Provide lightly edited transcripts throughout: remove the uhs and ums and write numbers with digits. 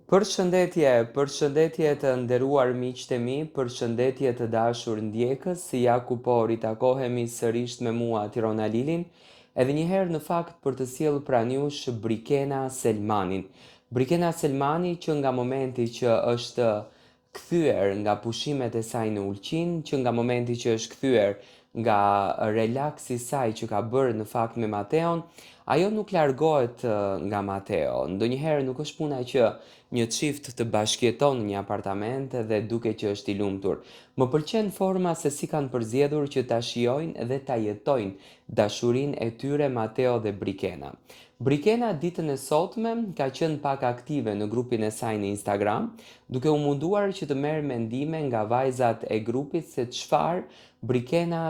Përshëndetje të nderuar miqtë e mi, përshëndetje të dashur ndjekës, si ja ku po ritakohemi sërish me mua Tirona Lilin, edhe njëherë në fakt për të sjellë pranë jush Brikena Selmanin. Brikena Selmani që nga momenti që është kthyer nga pushimet e saj në Ulqin, që nga momenti që është kthyer nga relaksi i saj që ka bërë në fakt me Mateon, ajo nuk largohet nga Mateo. Ndonjëherë nuk është puna që një çift të bashkëjeton në një apartament dhe duke që është i lumtur. Më pëlqen forma se si kanë përzgjedhur që ta shijojnë dhe ta jetojnë dashurinë e tyre Mateo dhe Brikena. Brikena ditën e sotme ka qenë pak aktive në grupin e saj në Instagram, duke u munduar që të merr mendime nga vajzat e grupit se çfarë Brikena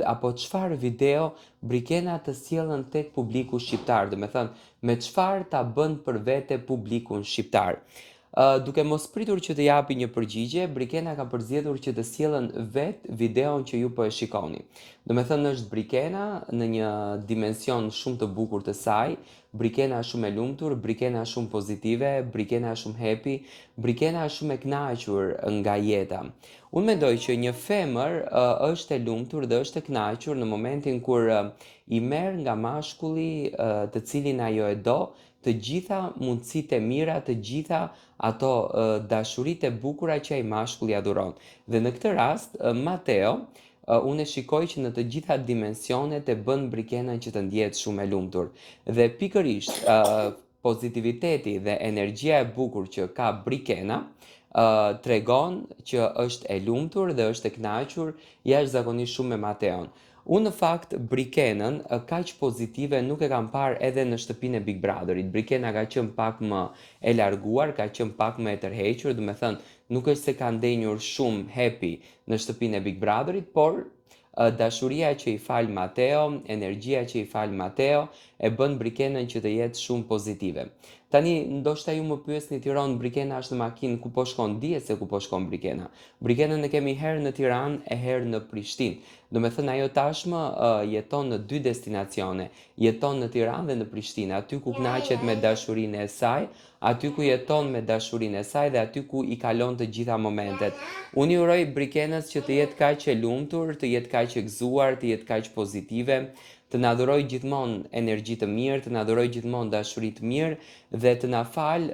apo çfarë video Brikena të sjellën tek publiku shqiptar, do me thënë me çfarë ta bën për vete publikun shqiptar. Duke mos pritur që të japi një përgjigje, Brikena ka përzgjedhur që të sjellën vet videon që ju po e shikoni. Do me thënë është Brikena në një dimension shumë të bukur të saj, Brikena shumë e lumtur, Brikena shumë pozitive, Brikena shumë happy, Brikena shumë e kënaqur nga jeta. Unë mendoj që një femër është e lumtur dhe është e kënaqur në momentin kur i merr nga mashkulli të cilin ajo e do, të gjitha mundësitë e mira, të gjitha ato dashuritë e bukura që ai mashkulli adhuron. Dhe në këtë rast, Mateo, unë e shikoj që në të gjitha dimensionet e bën Brikenën që të ndjehet shumë e lumtur. Dhe pikërisht, pozitiviteti dhe energjia e bukur që ka Brikena, tregon që është e lumtur dhe është e kënaqur jashtëzakonisht shumë me Mateon. Unë në fakt Brikenën kaq pozitive nuk e kam parë edhe në shtëpinë e Big Brotherit. Brikena ka qenë pak më e larguar, ka qenë pak më e tërhequr, do me thënë nuk është se ka ndenjur shumë happy në shtëpinë e Big Brotherit, por dashuria që i fal Mateo, energjia që i fal Mateo e bën Brikenën që të jetë shumë pozitive. Tani, ndoshta ju më pyesni Tiranë, Brikena është në makinë, ku po shkon? Dihet se ku po shkon Brikena. Brikenën e kemi herë në Tiranë e herë në Prishtinë. Do me thënë ajo tashmë jeton në dy destinacione, jeton në Tiranë dhe në Prishtinë, aty ku kënaqet me dashurinë e saj, aty ku jeton me dashurinë e saj dhe aty ku i kalon të gjitha momentet. Unë i uroj Brikenës që të jetë kaq e lumtur, të jetë kaq e gëzuar, të jetë kaq pozitive, të na dhuroj gjithmonë energji të mirë, të na dhuroj gjithmonë dashuri të mirë dhe të na fal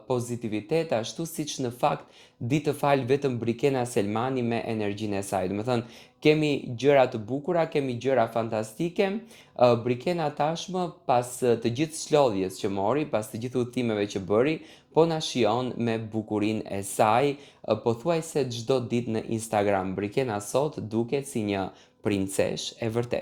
pozitivitet ashtu siç në fakt di të fal vetëm Brikena Selmani me energjinë e saj. Do me thënë, kemi gjëra të bukura, kemi gjëra fantastike. Brikena tashmë pas të gjithë shlodhjes që mori, pas të gjithë udhëtimeve që bëri, po na shijon me bukurinë e saj, pothuajse çdo ditë në Instagram. Brikena sot duket si një princesh e vërtetë.